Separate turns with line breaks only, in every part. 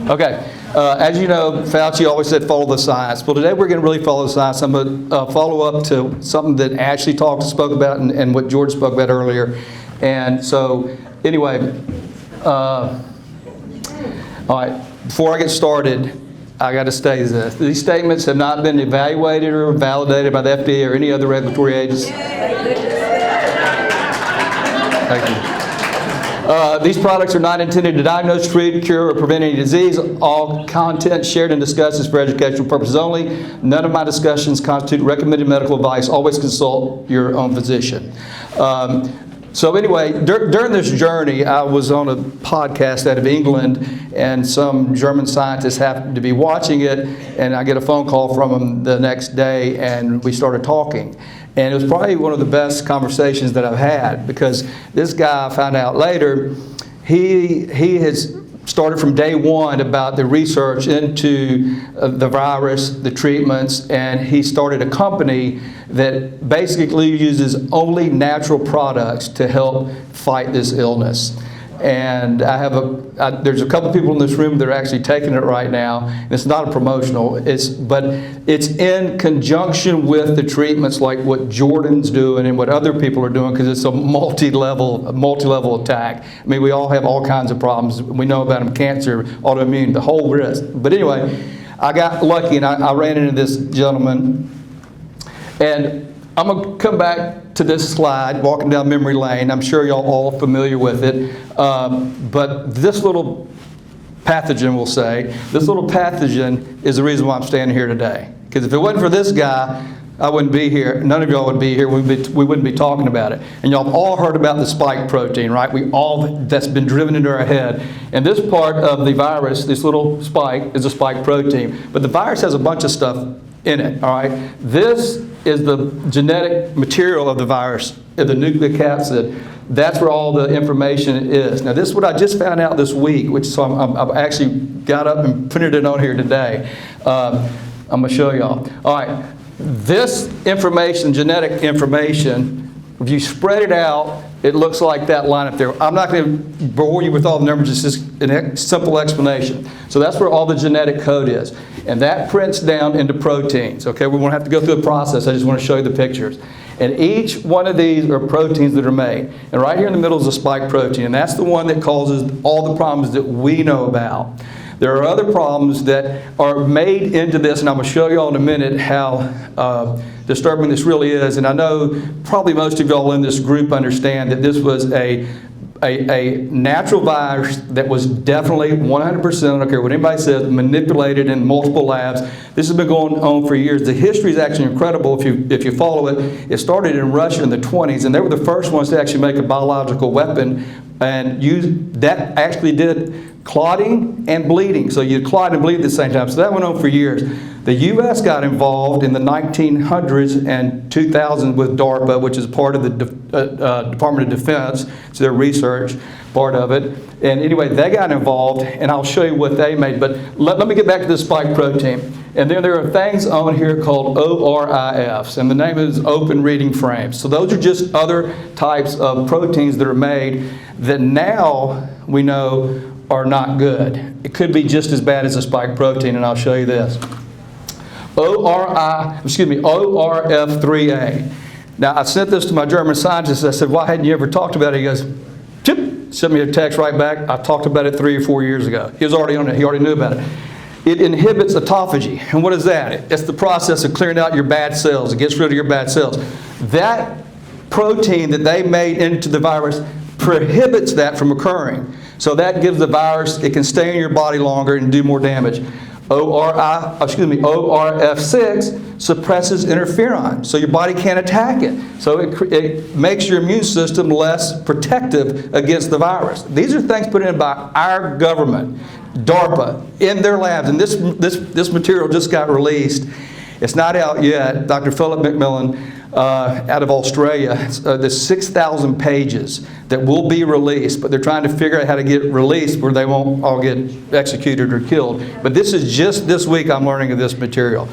Okay, as you know, Fauci always said follow the science. Well, today we're going to really follow the science. I'm going to follow up to something that Ashley spoke about and what George spoke about earlier. And so, anyway, all right, before I get started, I got to state this. These statements have not been evaluated or validated by the FDA or any other regulatory agency. Thank you. These products are not intended to diagnose, treat, cure, or prevent any disease. All content shared and discussed is for educational purposes only. None of my discussions constitute recommended medical advice. Always consult your own physician. So anyway, during this journey, I was on a podcast out of England, and some German scientists happened to be watching it, and I get a phone call from them the next day, and we started talking. And it was probably one of the best conversations that I've had, because this guy, I found out later, he has started from day one about the research into the virus, the treatments, and he started a company that basically uses only natural products to help fight this illness. And there's a couple people in this room that are actually taking it right now. It's not a promotional, but it's in conjunction with the treatments like what Jordan's doing and what other people are doing, because it's a multi-level attack. I mean, we all have all kinds of problems. We know about them: cancer, autoimmune, the whole risk. But anyway, I got lucky and I ran into this gentleman, and I'm going to come back to this slide, walking down memory lane. I'm sure y'all all familiar with it. But this little pathogen, we'll say, this little pathogen is the reason why I'm standing here today. Because if it wasn't for this guy, I wouldn't be here. None of y'all would be here. We wouldn't be talking about it. And y'all have all heard about the spike protein, right? That's been driven into our head. And this part of the virus, this little spike, is a spike protein. But the virus has a bunch of stuff in it, all right? This is the genetic material of the virus, the nucleocapsid. That's where all the information is. Now, this is what I just found out this week, which I've actually got up and printed it on here today. I'm going to show y'all. All right, this information, genetic information, if you spread it out, it looks like that line up there. I'm not going to bore you with all the numbers. It's just a simple explanation. So that's where all the genetic code is. And that prints down into proteins. Okay, we won't have to go through the process. I just want to show you the pictures. And each one of these are proteins that are made. And right here in the middle is a spike protein. And that's the one that causes all the problems that we know about. There are other problems that are made into this, and I'm going to show you all in a minute how disturbing this really is. And I know probably most of y'all in this group understand that this was a natural virus that was definitely 100%, I don't care what anybody says, manipulated in multiple labs. This has been going on for years. The history is actually incredible if you follow it. It started in Russia in the 20s, and they were the first ones to actually make a biological weapon, and that actually did clotting and bleeding. So you'd clot and bleed at the same time. So that went on for years. The U.S. got involved in the 1900s and 2000s with DARPA, which is part of the Department of Defense. It's their research part of it. And anyway, they got involved, and I'll show you what they made. But let me get back to the spike protein. And then there are things on here called ORIFs, and the name is open reading frames. So those are just other types of proteins that are made that now we know are not good. It could be just as bad as a spike protein, and I'll show you this. ORF3A. Now, I sent this to my German scientist. I said, why hadn't you ever talked about it? He goes, chip, sent me a text right back. I talked about it 3 or 4 years ago. He was already on it. He already knew about it. It inhibits autophagy. And what is that? It's the process of clearing out your bad cells. It gets rid of your bad cells. That protein that they made into the virus prohibits that from occurring. So that gives the virus, it can stay in your body longer and do more damage. ORF6 suppresses interferon, so your body can't attack it. So it makes your immune system less protective against the virus. These are things put in by our government, DARPA, in their labs. And this material just got released. It's not out yet. Dr. Phillip out of Australia, there's 6,000 pages that will be released, but they're trying to figure out how to get released where they won't all get executed or killed. But this is just this week I'm learning of this material.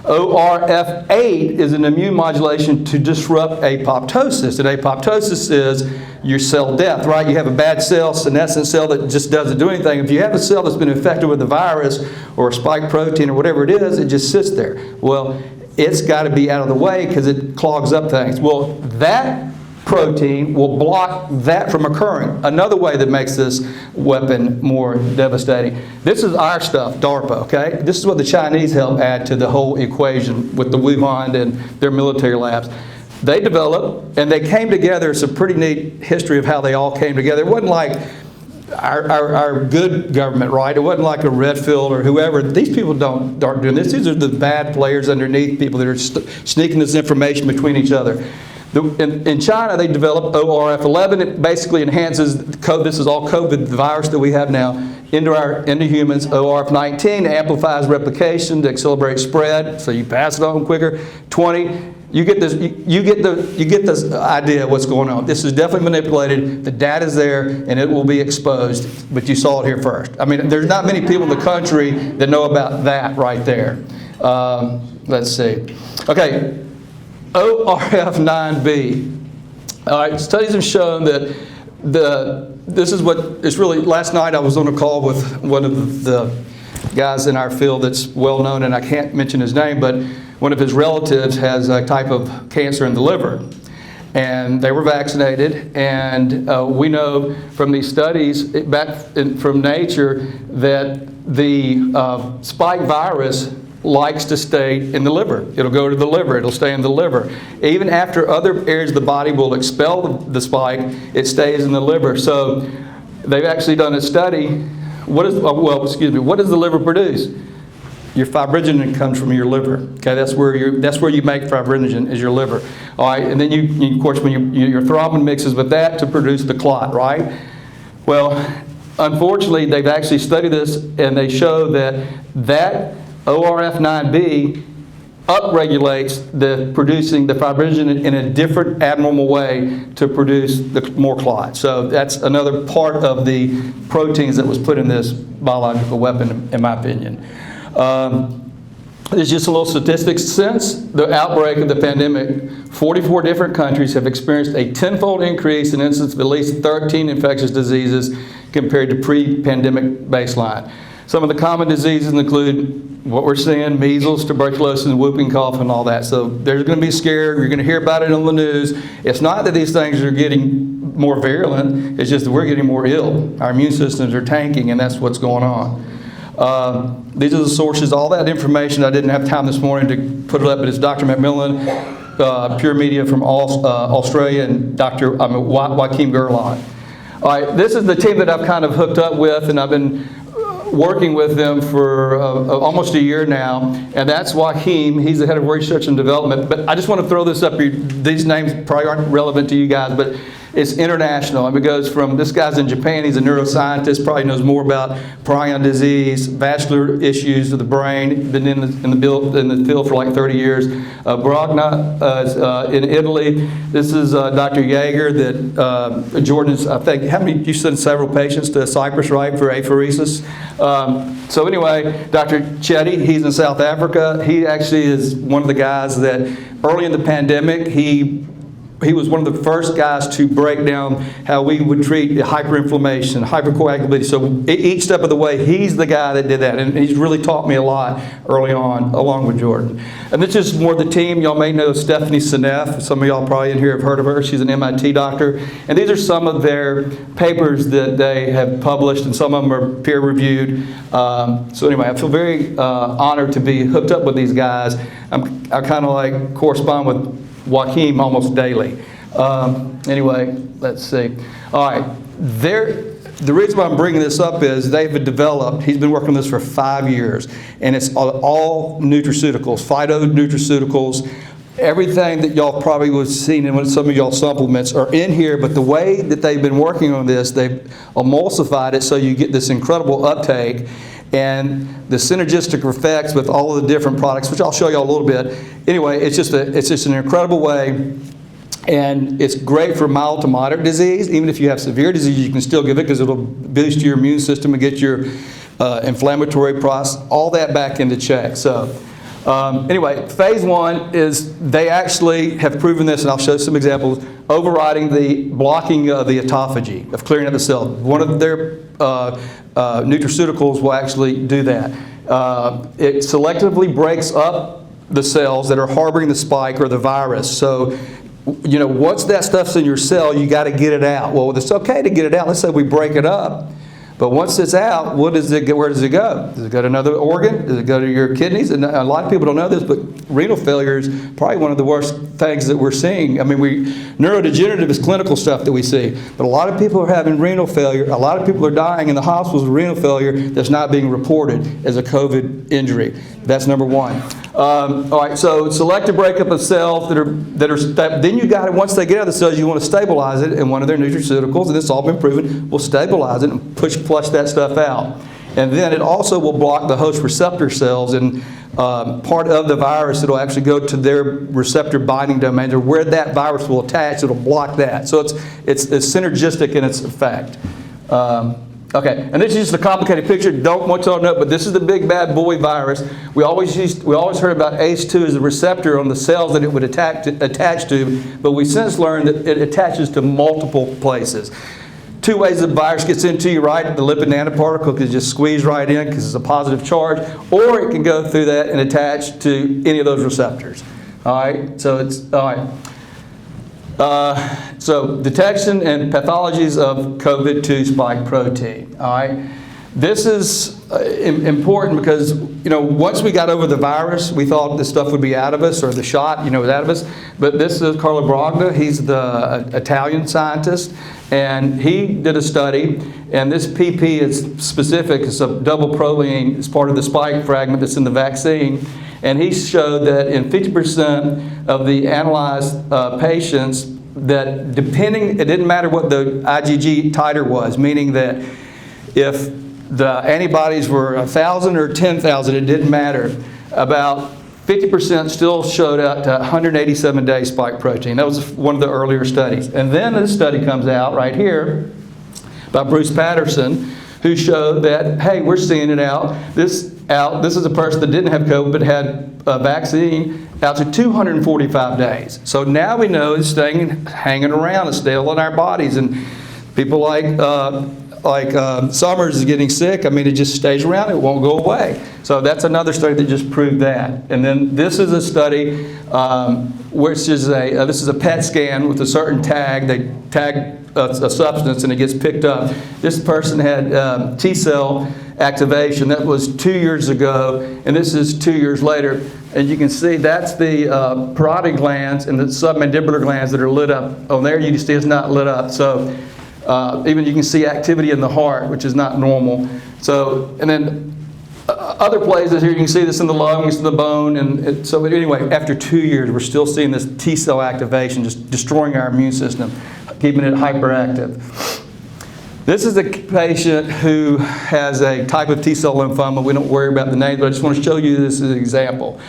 ORF8 is an immune modulation to disrupt apoptosis. And apoptosis is your cell death, right? You have a bad cell, senescent cell that just doesn't do anything. If you have a cell that's been infected with a virus or a spike protein or whatever it is, it just sits there. Well, it's got to be out of the way because it clogs up things. Well, that protein will block that from occurring. Another way that makes this weapon more devastating. This is our stuff, DARPA, okay? This is what the Chinese helped add to the whole equation with the Wuhan and their military labs. They developed, and they came together. It's a pretty neat history of how they all came together. It wasn't like our good government, right? It wasn't like a Redfield or whoever. These people aren't doing this. These are the bad players underneath, people that are sneaking this information between each other. In China, they developed ORF11. It basically enhances COVID. This is all COVID, the virus that we have now, into humans. ORF19 amplifies replication to accelerate spread, so you pass it on quicker. 20, you get this. You get this idea of what's going on. This is definitely manipulated. The data's there, and it will be exposed. But you saw it here first. I mean, there's not many people in the country that know about that right there. Let's see. Okay. ORF9B. All right, studies have shown that this is what it's really. Last night I was on a call with one of the guys in our field that's well known, and I can't mention his name, but one of his relatives has a type of cancer in the liver. And they were vaccinated, and we know from these studies from nature that the spike virus likes to stay in the liver. It'll go to the liver. It'll stay in the liver. Even after other areas of the body will expel the spike, it stays in the liver. So they've actually done a study. What does the liver produce? Your fibrinogen comes from your liver. Okay, that's where you make fibrinogen, is your liver. All right, and then of course when your thrombin mixes with that to produce the clot, right? Well, unfortunately, they've actually studied this, and they show that ORF9B upregulates producing the fibrinogen in a different abnormal way to produce more clot. So that's another part of the proteins that was put in this biological weapon, in my opinion. There's just a little statistics. Since the outbreak of the pandemic, 44 different countries have experienced a tenfold increase in incidence of at least 13 infectious diseases compared to pre-pandemic baseline. Some of the common diseases include what we're seeing: measles, tuberculosis, and whooping cough, and all that. So they're going to be scared. You're going to hear about it on the news. It's not that these things are getting more virulent. It's just that we're getting more ill. Our immune systems are tanking, and that's what's going on. These are the sources. All that information, I didn't have time this morning to put it up, but it's Dr. McMillan, Pure Media from Australia, and Dr. Joachim Gerlach. All right, this is the team that I've kind of hooked up with, and I've been working with them for almost a year now, and that's Joachim. He's the head of research and development. But I just want to throw this up. These names probably aren't relevant to you guys, but it's international. And it goes from, this guy's in Japan. He's a neuroscientist, probably knows more about prion disease, vascular issues of the brain. Been in the field for like 30 years. Brogna is in Italy. This is Dr. Jaeger that Jordan's, I think, you sent several patients to Cyprus, right, for apheresis. So anyway, Dr. Chetty, he's in South Africa. He actually is one of the guys that early in the pandemic, he was one of the first guys to break down how we would treat hyperinflammation, hypercoagulability. So each step of the way, he's the guy that did that. And he's really taught me a lot early on, along with Jordan. And this is more the team. Y'all may know Stephanie Seneff. Some of y'all probably in here have heard of her. She's an MIT doctor. And these are some of their papers that they have published, and some of them are peer-reviewed. So anyway, I feel very honored to be hooked up with these guys. I kind of like correspond with Joachim almost daily. Anyway, let's see. All right, the reason why I'm bringing this up is they've developed, he's been working on this for 5 years, and it's all nutraceuticals, phytonutraceuticals. Everything that y'all probably would have seen in some of y'all supplements are in here, but the way that they've been working on this, they've emulsified it so you get this incredible uptake. And the synergistic effects with all of the different products, which I'll show you a little bit. Anyway, it's just an incredible way, and it's great for mild to moderate disease. Even if you have severe disease, you can still give it because it'll boost your immune system and get your inflammatory process, all that back into check. So Anyway, phase 1 is they actually have proven this, and I'll show some examples, overriding the blocking of the autophagy, of clearing out the cell. One of their nutraceuticals will actually do that. It selectively breaks up the cells that are harboring the spike or the virus. So, you know, once that stuff's in your cell, you got to get it out. Well, it's okay to get it out. Let's say we break it up. But once it's out, where does it go? Does it go to another organ? Does it go to your kidneys? And a lot of people don't know this, but renal failure is probably one of the worst things that we're seeing. I mean, neurodegenerative is clinical stuff that we see, but a lot of people are having renal failure. A lot of people are dying in the hospitals with renal failure that's not being reported as a COVID injury. That's number 1. All right, so selective breakup of cells then you got it. Once they get out of the cells, you want to stabilize it, and one of their nutraceuticals, and it's all been proven, will stabilize it and flush that stuff out. And then it also will block the host receptor cells, and part of the virus, it'll actually go to their receptor binding domains, or where that virus will attach, it'll block that. So it's synergistic in its effect. Okay, and this is just a complicated picture. Don't want to know, but this is the big bad boy virus. We always heard about ACE2 as the receptor on the cells that it would attach to, but we since learned that it attaches to multiple places. 2 ways the virus gets into you, right? The lipid nanoparticle can just squeeze right in because it's a positive charge, or it can go through that and attach to any of those receptors. All right, so it's all right. So detection and pathologies of COVID-2 spike protein. All right, this is important because, you know, once we got over the virus, we thought this stuff would be out of us, or the shot, you know, was out of us. But this is Carlo Brogna. He's the Italian scientist, and he did a study. And this PP is specific. It's a double proline. It's part of the spike fragment that's in the vaccine. And he showed that in 50% of the analyzed patients, that it didn't matter what the IgG titer was, meaning that if the antibodies were 1,000 or 10,000, it didn't matter. About 50% still showed out to 187-day spike protein. That was one of the earlier studies. And then this study comes out right here by Bruce Patterson, who showed that, hey, we're seeing it out. This is a person that didn't have COVID but had a vaccine out to 245 days. So now we know it's hanging around. It's still in our bodies. And people like Summers is getting sick. I mean, it just stays around. It won't go away. So that's another study that just proved that. And then this is a study which is this is a PET scan with a certain tag. They tag a substance and it gets picked up. This person had T-cell activation. That was 2 years ago, and this is 2 years later. And you can see that's the parotid glands and the submandibular glands that are lit up. On there you can see it's not lit up. So even you can see activity in the heart, which is not normal. So, and then other places here you can see this in the lungs, the bone, and so anyway, after 2 years we're still seeing this T-cell activation, just destroying our immune system, keeping it hyperactive. This is a patient who has a type of T-cell lymphoma. We don't worry about the name, but I just want to show you this as an example.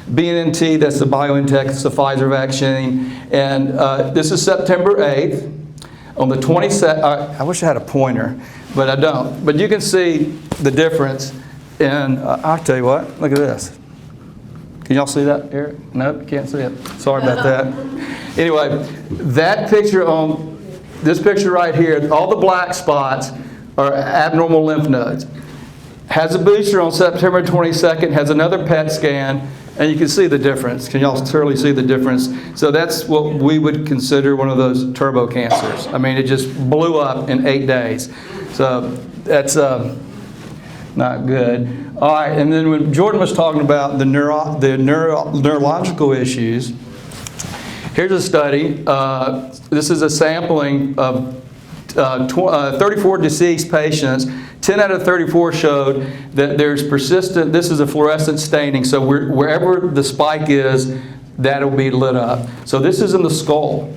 BNT, that's the BioNTech, it's the Pfizer vaccine, and this is September 8th. On the 22nd, I wish I had a pointer, but I don't. But you can see the difference in, I'll tell you what, look at this. Can y'all see that, Eric? Nope, you can't see it. Sorry about that. Anyway, that picture on this picture right here, all the black spots are abnormal lymph nodes. Has a booster on September 22nd, has another PET scan, and you can see the difference. Can y'all clearly see the difference? So that's what we would consider one of those turbo cancers. I mean, it just blew up in 8 days. So that's not good. All right, and then when Jordan was talking about the neurological issues, here's a study. This is a sampling of 34 deceased patients. 10 out of 34 showed that there's persistent, this is a fluorescent staining, so wherever the spike is, that'll be lit up. So this is in the skull.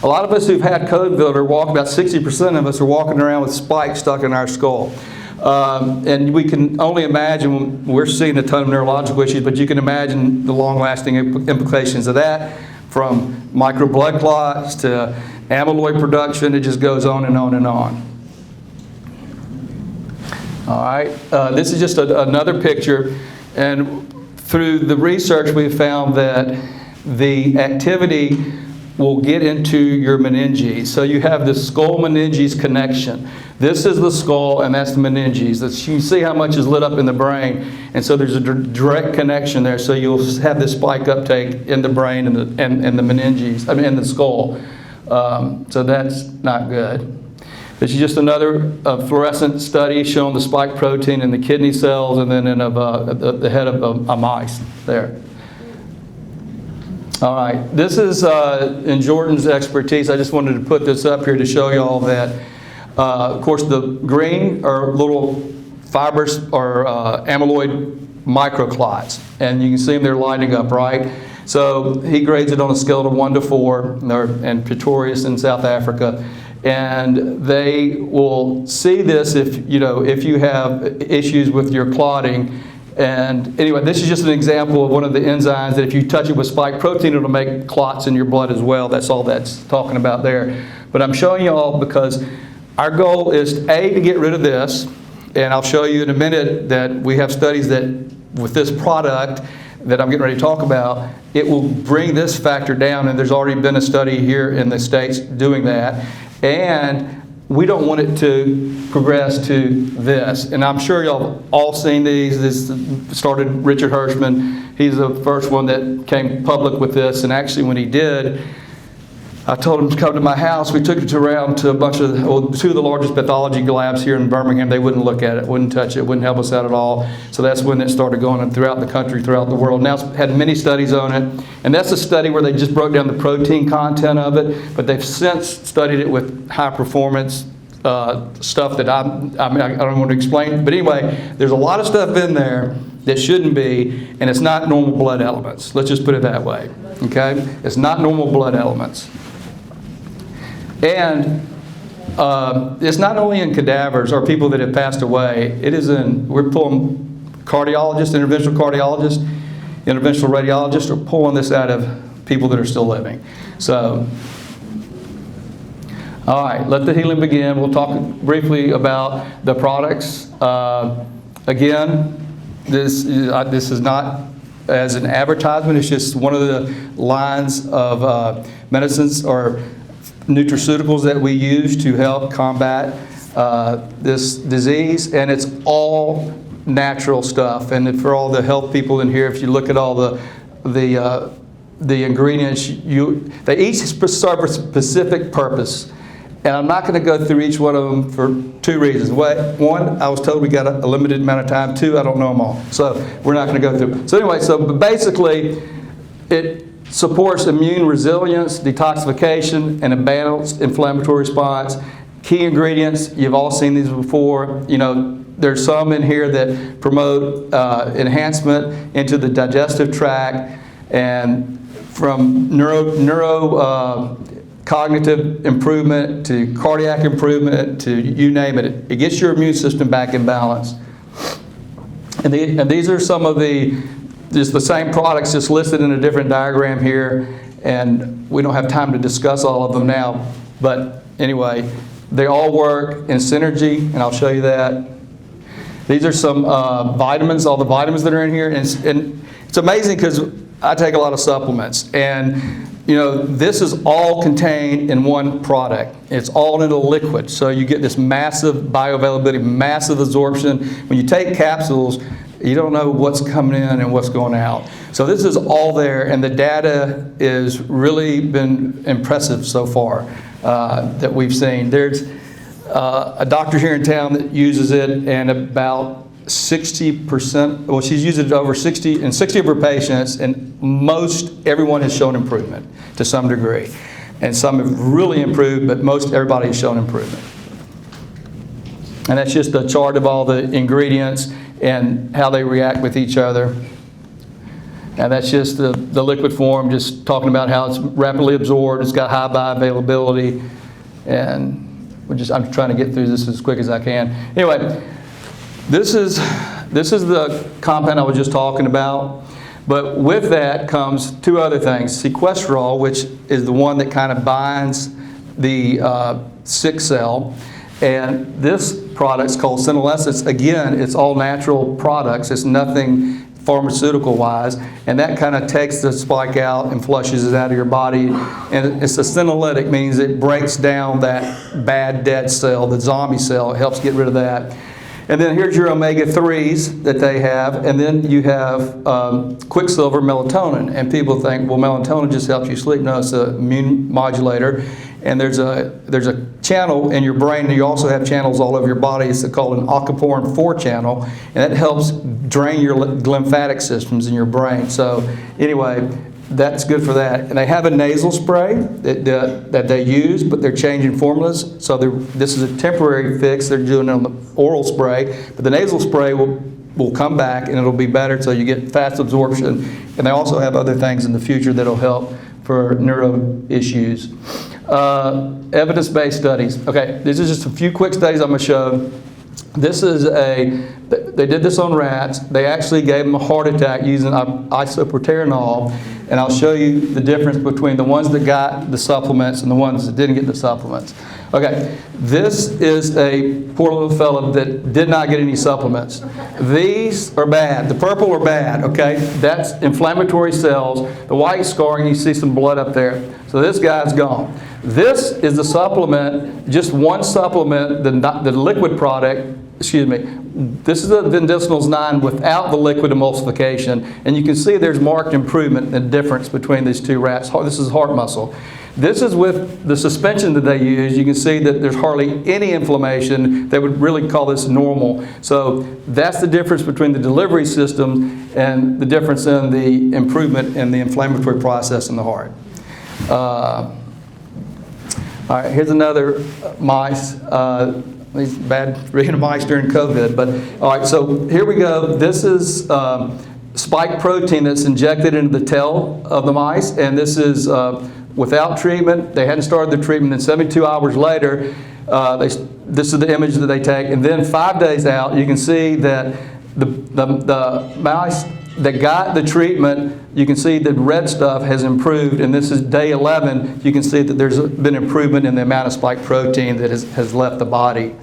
A lot of us who've had COVID about 60% of us are walking around with spikes stuck in our skull. And we can only imagine, we're seeing a ton of neurological issues, but you can imagine the long-lasting implications of that, from micro blood clots to amyloid production. It just goes on and on and on. All right, this is just another picture, and through the research, we found that the activity will get into your meninges. So you have this skull-meninges connection. This is the skull, and that's the meninges. You can see how much is lit up in the brain, and so there's a direct connection there. So you'll have this spike uptake in the brain and the meninges, in the skull. So that's not good. This is just another fluorescent study showing the spike protein in the kidney cells and then in the head of a mice there. All right, this is in Jordan's expertise. I just wanted to put this up here to show you all that. Of course, the green are little fibrous or amyloid microclots, and you can see them, they're lighting up, right? So he grades it on a scale of 1 to 4, and Pretorius in South Africa. And they will see this if you have issues with your clotting. And anyway, this is just an example of one of the enzymes that if you touch it with spike protein, it'll make clots in your blood as well. That's all that's talking about there. But I'm showing you all because our goal is to get rid of this. And I'll show you in a minute that we have studies that with this product that I'm getting ready to talk about, it will bring this factor down. And there's already been a study here in the States doing that. And we don't want it to progress to this. And I'm sure y'all have all seen these. This started Richard Hirschman. He's the first one that came public with this. And actually when he did, I told him to come to my house. We took it around to two of the largest pathology labs here in Birmingham. They wouldn't look at it, wouldn't touch it, wouldn't help us out at all. So that's when it started going throughout the country, throughout the world. Now it's had many studies on it. And that's a study where they just broke down the protein content of it. But they've since studied it with high performance stuff that I don't want to explain. But anyway, there's a lot of stuff in there that shouldn't be, and it's not normal blood elements. Let's just put it that way. Okay? It's not normal blood elements. And it's not only in cadavers or people that have passed away. It is we're pulling cardiologists, interventional radiologists are pulling this out of people that are still living. So, all right, let the healing begin. We'll talk briefly about the products. Again, this is not as an advertisement. It's just one of the lines of medicines or nutraceuticals that we use to help combat this disease, and it's all natural stuff. And for all the health people in here, if you look at all the ingredients, they each serve a specific purpose. And I'm not going to go through each one of them for two reasons. One, I was told we got a limited amount of time. Two, I don't know them all, so we're not going to go through. So anyway, but basically, it supports immune resilience, detoxification, and a balanced inflammatory response. Key ingredients, you've all seen these before. There's some in here that promote enhancement into the digestive tract, and from cognitive improvement to cardiac improvement to you name it. It gets your immune system back in balance. And these are some of just the same products just listed in a different diagram here, and we don't have time to discuss all of them now, but anyway, they all work in synergy, and I'll show you that. These are some vitamins, all the vitamins that are in here, and it's amazing because I take a lot of supplements, and this is all contained in one product. It's all in a liquid, so you get this massive bioavailability, massive absorption. When you take capsules, you don't know what's coming in and what's going out. So this is all there, and the data has really been impressive so far that we've seen. There's a doctor here in town that uses it, and about 60%, well, she's used it over 60 of her patients, and everyone has shown improvement to some degree. And some have really improved, but everybody has shown improvement. And that's just a chart of all the ingredients and how they react with each other. And that's just the liquid form, just talking about how it's rapidly absorbed, it's got high bioavailability, and I'm trying to get through this as quick as I can. Anyway, this is the compound I was just talking about, but with that comes two other things. Sequestrol, which is the one that kind of binds the sick cell, and this product's called Senilessence. Again, it's all natural products. It's nothing pharmaceutical-wise, and that kind of takes the spike out and flushes it out of your body. And it's a senolytic, means it breaks down that bad dead cell, the zombie cell. It helps get rid of that. And then here's your omega-3s that they have, and then you have quicksilver melatonin. And people think, well, melatonin just helps you sleep. No, it's an immune modulator. And there's a channel in your brain, and you also have channels all over your body. It's called an aquaporin 4 channel, and it helps drain your lymphatic systems in your brain. So anyway, that's good for that. And they have a nasal spray that they use, but they're changing formulas. So this is a temporary fix. They're doing it on the oral spray, but the nasal spray will come back, and it'll be better, so you get fast absorption. And they also have other things in the future that'll help for neuro issues. Evidence-based studies. Okay, these are just a few quick studies I'm going to show. This is they did this on rats. They actually gave them a heart attack using isoproterenol, and I'll show you the difference between the ones that got the supplements and the ones that didn't get the supplements. Okay, this is a poor little fellow that did not get any supplements. These are bad. The purple are bad, okay? That's inflammatory cells. The white scarring, you see some blood up there. So this guy's gone. This is the supplement, just one supplement, the liquid product, excuse me. This is the Medicinals 9 without the liquid emulsification, and you can see there's marked improvement and difference between these two rats. This is heart muscle. This is with the suspension that they use. You can see that there's hardly any inflammation. They would really call this normal. So that's the difference between the delivery system and the difference in the improvement in the inflammatory process in the heart. All right, here's another mice. These bad reading mice during COVID. But all right, so here we go. This is spike protein that's injected into the tail of the mice, and this is without treatment. They hadn't started the treatment, and 72 hours later, this is the image that they take, and then 5 days out, you can see that the mice that got the treatment, you can see the red stuff has improved, and this is day 11. You can see that there's been improvement in the amount of spike protein that has left the body.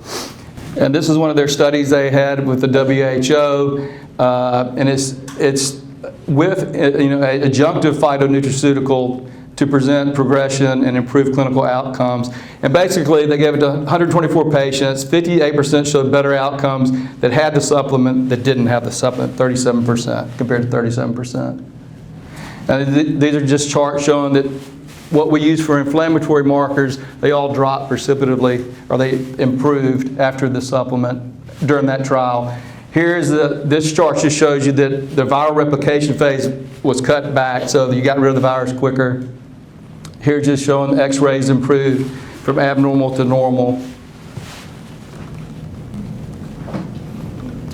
And this is one of their studies they had with the WHO, and it's with adjunctive phytonutraceutical to prevent progression and improve clinical outcomes. And basically, they gave it to 124 patients. 58% showed better outcomes that had the supplement that didn't have the supplement, 37% compared to 37%. And these are just charts showing that what we use for inflammatory markers, they all dropped precipitatively, or they improved after the supplement during that trial. This chart just shows you that the viral replication phase was cut back, so you got rid of the virus quicker. Here's just showing the x-rays improved from abnormal to normal.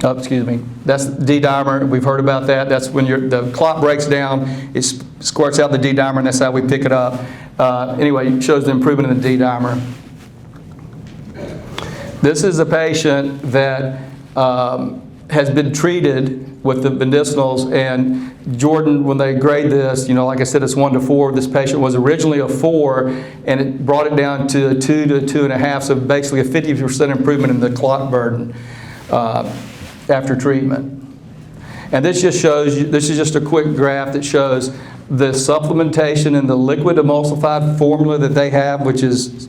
Oh, excuse me. That's D-dimer. We've heard about that. That's when the clot breaks down, it squirts out the D-dimer, and that's how we pick it up. Anyway, it shows the improvement in the D-dimer. This is a patient that has been treated with the medicinals, and Jordan, when they grade this, like I said, it's 1 to 4. This patient was originally a 4, and it brought it down to a 2 to 2.5, so basically a 50% improvement in the clot burden after treatment. And this just shows you, this is just a quick graph that shows the supplementation in the liquid emulsified formula that they have, which is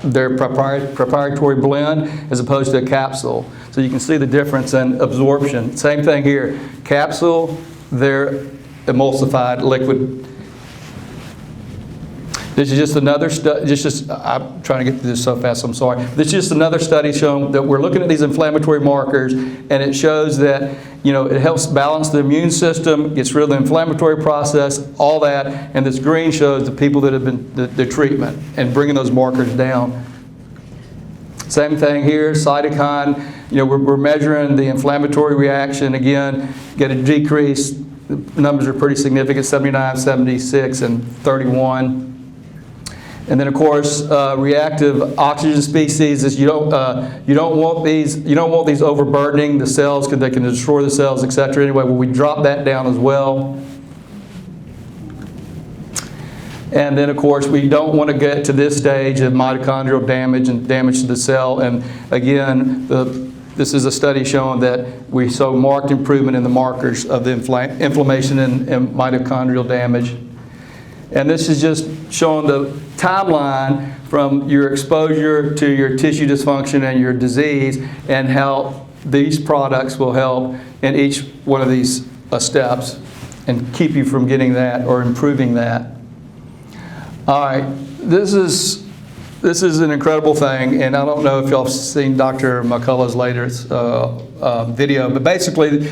their proprietary blend, as opposed to a capsule. So you can see the difference in absorption. Same thing here. Capsule, their emulsified liquid. This is just another study. I'm trying to get through this so fast, I'm sorry. This is just another study showing that we're looking at these inflammatory markers, and it shows that it helps balance the immune system, gets rid of the inflammatory process, all that. And this green shows the people that have been the treatment and bringing those markers down. Same thing here, cytokine. We're measuring the inflammatory reaction. Again, get a decrease. The numbers are pretty significant: 79, 76, and 31. And then, of course, reactive oxygen species is you don't want these overburdening the cells because they can destroy the cells, etc. Anyway, we drop that down as well. And then, of course, we don't want to get to this stage of mitochondrial damage and damage to the cell. And again, this is a study showing that we saw marked improvement in the markers of the inflammation and mitochondrial damage. And this is just showing the timeline from your exposure to your tissue dysfunction and your disease, and how these products will help in each one of these steps and keep you from getting that or improving that. All right, this is an incredible thing, and I don't know if y'all have seen Dr. McCullough's latest video, but basically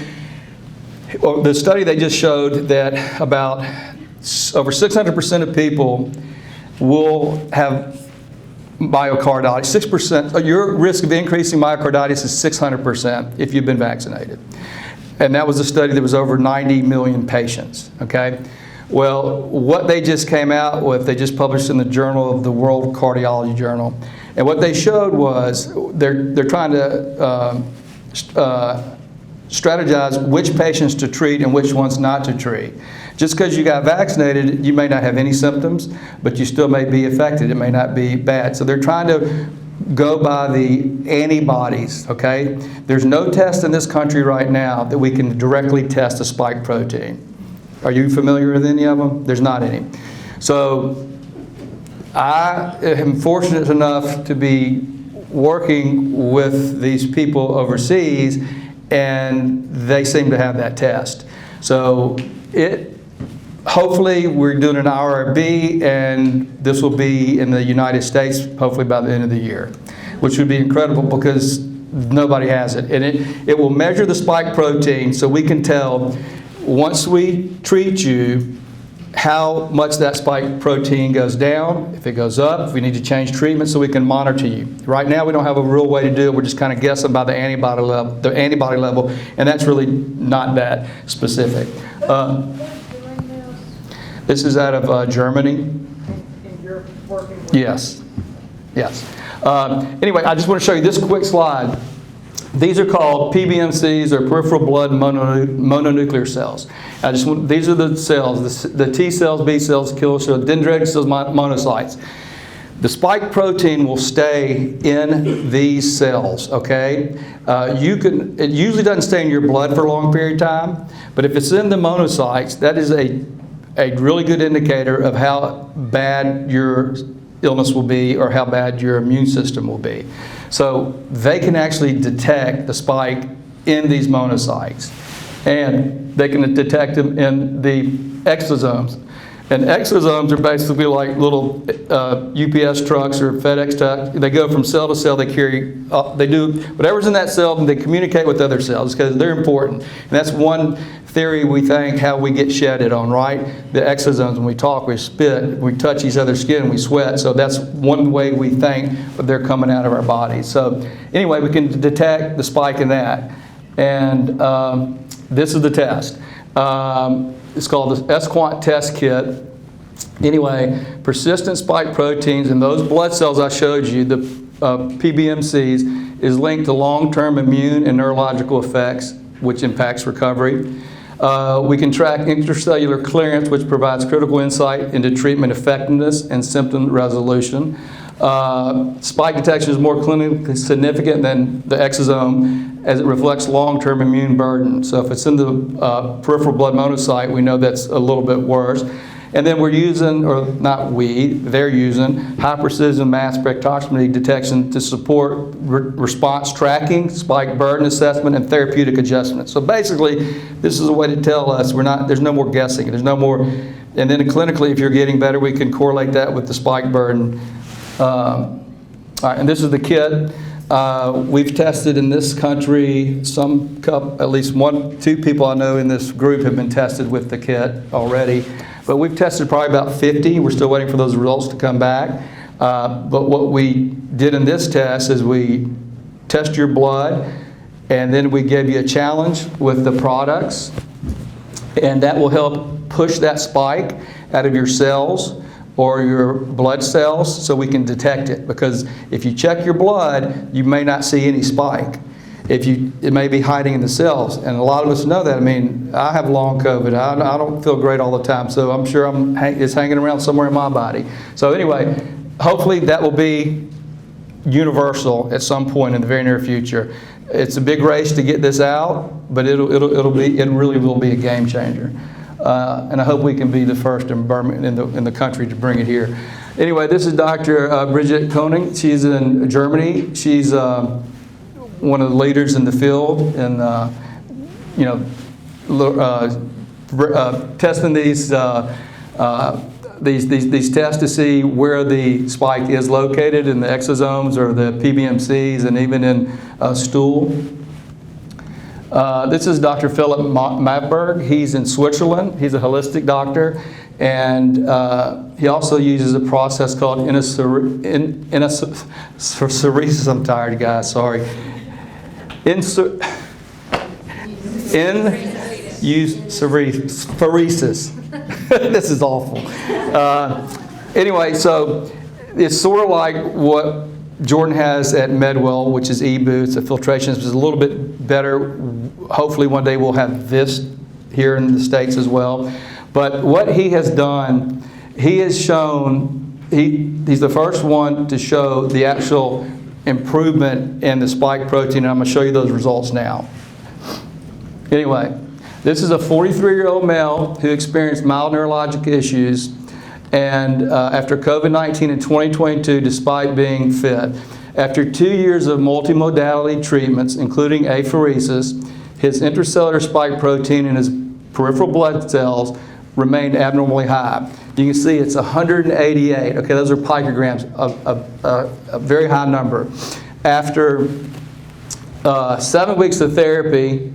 the study they just showed that about over 600% of people will have myocarditis. 6%, your risk of increasing myocarditis is 600% if you've been vaccinated. And that was a study that was over 90 million patients, okay? Well, what they just came out with, they just published in the Journal of the World Cardiology Journal. And what they showed was they're trying to strategize which patients to treat and which ones not to treat. Just because you got vaccinated, you may not have any symptoms, but you still may be affected. It may not be bad. So they're trying to go by the antibodies, okay? There's no test in this country right now that we can directly test a spike protein. Are you familiar with any of them? There's not any. So I am fortunate enough to be working with these people overseas, and they seem to have that test. So hopefully we're doing an IRB, and this will be in the United States hopefully by the end of the year, which would be incredible because nobody has it. And it will measure the spike protein so we can tell once we treat you how much that spike protein goes down, if it goes up, if we need to change treatment so we can monitor you. Right now we don't have a real way to do it. We're just kind of guessing by the antibody level, and that's really not that specific. This is out of Germany.
And you're working with
Yes. Anyway, I just want to show you this quick slide. These are called PBMCs, or peripheral blood mononuclear cells. These are the cells, the T cells, B cells, killer cells, dendritic cells, monocytes. The spike protein will stay in these cells, okay? It usually doesn't stay in your blood for a long period of time, but if it's in the monocytes, that is a really good indicator of how bad your illness will be or how bad your immune system will be. So they can actually detect the spike in these monocytes, and they can detect them in the exosomes. And exosomes are basically like little UPS trucks or FedEx trucks. They go from cell to cell. They do whatever's in that cell, and they communicate with other cells because they're important. And that's one theory we think how we get shedded on, right? The exosomes, when we talk, we spit, we touch each other's skin, we sweat. So that's one way we think they're coming out of our bodies. So anyway, we can detect the spike in that. And this is the test. It's called the S-Quant test kit. Anyway, persistent spike proteins in those blood cells I showed you, the PBMCs, is linked to long-term immune and neurological effects, which impacts recovery. We can track intracellular clearance, which provides critical insight into treatment effectiveness and symptom resolution. Spike detection is more clinically significant than the exosome, as it reflects long-term immune burden. So if it's in the peripheral blood monocyte, we know that's a little bit worse. And then we're using, or not we, they're using high-precision mass spectrometry detection to support response tracking, spike burden assessment, and therapeutic adjustment. So basically, this is a way to tell us there's no more guessing. There's no more, and then clinically, if you're getting better, we can correlate that with the spike burden. All right, and this is the kit. We've tested in this country at least 2 people I know in this group have been tested with the kit already. But we've tested probably about 50. We're still waiting for those results to come back. But what we did in this test is we test your blood, and then we give you a challenge with the products, and that will help push that spike out of your cells or your blood cells so we can detect it. Because if you check your blood, you may not see any spike. It may be hiding in the cells, and a lot of us know that. I mean, I have long COVID. I don't feel great all the time, so I'm sure it's hanging around somewhere in my body. So anyway, hopefully that will be universal at some point in the very near future. It's a big race to get this out, but it really will be a game changer. And I hope we can be the first in Birmingham, in the country, to bring it here. Anyway, this is Dr. Brigitte Koenig. She's in Germany. She's one of the leaders in the field, and testing these tests to see where the spike is located in the exosomes or the PBMCs, and even in stool. This is Dr. Phillip Mabberg. He's in Switzerland. He's a holistic doctor, and he also uses a process called insuresis. I'm tired, guys. Sorry. Insuresis. This is awful. Anyway, so it's sort of like what Jordan has at Medwell, which is EBU. It's a filtration. It's a little bit better. Hopefully one day we'll have this here in the States as well. But what he has done, he has shown, he's the first one to show the actual improvement in the spike protein, and I'm going to show you those results now. Anyway, this is a 43-year-old male who experienced mild neurologic issues, and after COVID-19 in 2022, despite being fit. After 2 years of multimodality treatments, including apheresis, his intracellular spike protein in his peripheral blood cells remained abnormally high. You can see it's 188. Okay, those are picograms, a very high number. After 7 weeks of therapy,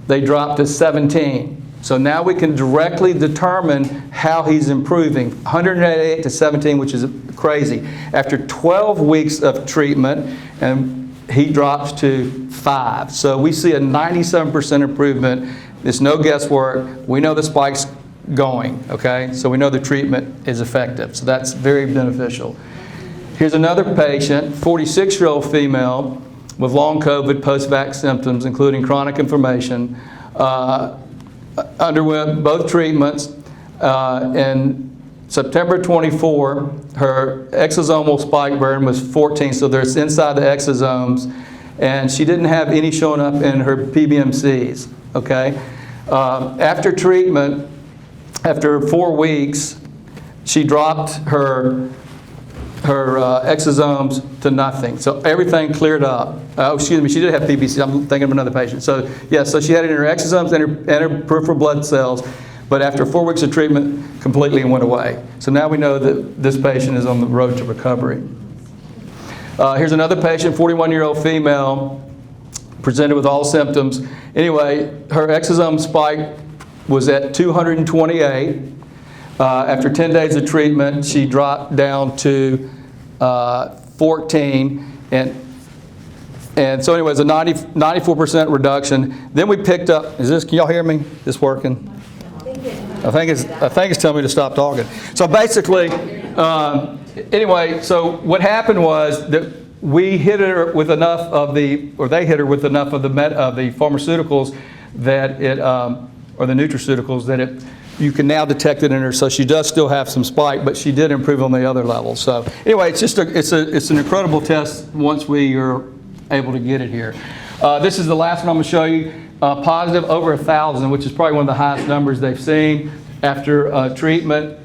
they dropped to 17. So now we can directly determine how he's improving. 188 to 17, which is crazy. After 12 weeks of treatment, and he drops to 5. So we see a 97% improvement. There's no guesswork. We know the spike's going, okay? So we know the treatment is effective. So that's very beneficial. Here's another patient, 46-year-old female with long COVID post-vax symptoms, including chronic inflammation. Underwent both treatments. In September 24, her exosomal spike burden was 14, so there's inside the exosomes, and she didn't have any showing up in her PBMCs, okay? After treatment, after 4 weeks, she dropped her exosomes to nothing. So everything cleared up. Excuse me, she did have PBC. I'm thinking of another patient. So yeah, so she had it in her exosomes and her peripheral blood cells, but after 4 weeks of treatment, completely went away. So now we know that this patient is on the road to recovery. Here's another patient, 41-year-old female, presented with all symptoms. Anyway, her exosome spike was at 228. After 10 days of treatment, she dropped down to 14, and so anyway, it's a 94% reduction. Then we picked up, can y'all hear me? Is this working? I think it's telling me to stop talking. So basically, anyway, so what happened was that we hit her with enough of they hit her with enough of the pharmaceuticals that or the nutraceuticals that you can now detect it in her. So she does still have some spike, but she did improve on the other levels. So anyway, it's an incredible test once we are able to get it here. This is the last one I'm going to show you. Positive over 1,000, which is probably one of the highest numbers they've seen. After treatment,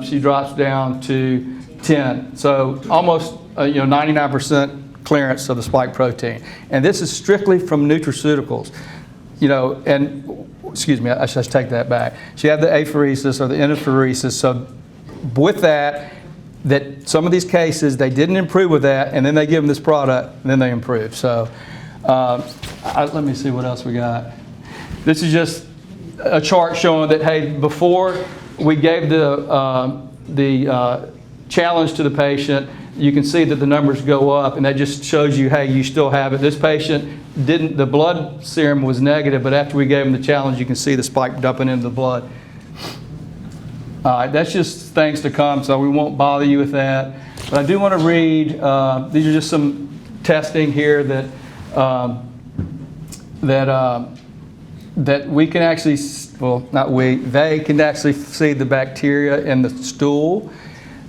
she drops down to 10. So almost 99% clearance of the spike protein. And this is strictly from nutraceuticals. And excuse me, I should take that back. She had the apheresis or the interferesis. So with that some of these cases, they didn't improve with that, and then they give them this product, and then they improve. So let me see what else we got. This is just a chart showing that, hey, before we gave the challenge to the patient, you can see that the numbers go up, and that just shows you, hey, you still have it. This patient the blood serum was negative, but after we gave him the challenge, you can see the spike dumping into the blood. That's just things to come, so we won't bother you with that. But I do want to read, these are just some testing here that we can actually, well, not we, they can actually see the bacteria in the stool.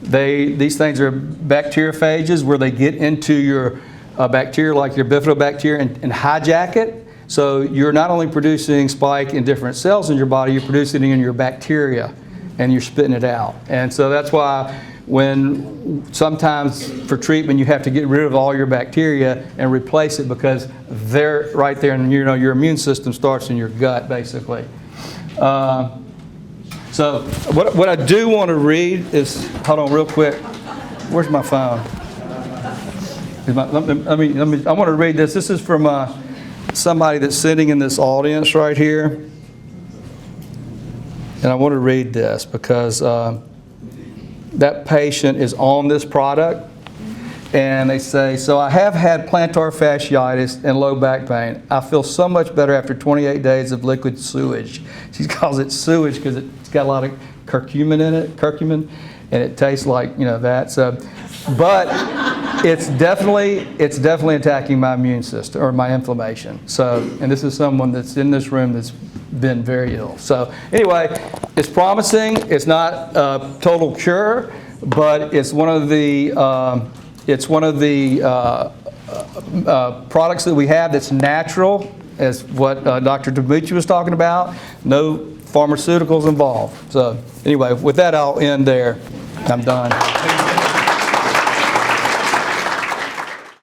These things are bacteriophages where they get into your bacteria like your bifidobacteria and hijack it. So you're not only producing spike in different cells in your body, you're producing it in your bacteria and you're spitting it out. And so that's why when sometimes for treatment you have to get rid of all your bacteria and replace it because they're right there, and you know your immune system starts in your gut basically. So what I do want to read is, hold on real quick, where's my phone? I want to read this. This is from somebody that's sitting in this audience right here. And I want to read this because that patient is on this product. And they say, so I have had plantar fasciitis and low back pain. I feel so much better after 28 days of liquid sewage. She calls it sewage because it's got a lot of curcumin in it, and it tastes like, you know, that. So, but it's definitely attacking my immune system or my inflammation. So, and this is someone that's in this room that's been very ill. So anyway, it's promising. It's not a total cure, but it's one of the products that we have that's natural, as what Dr. Demucci was talking about. No pharmaceuticals involved. So anyway, with that, I'll end there. I'm done.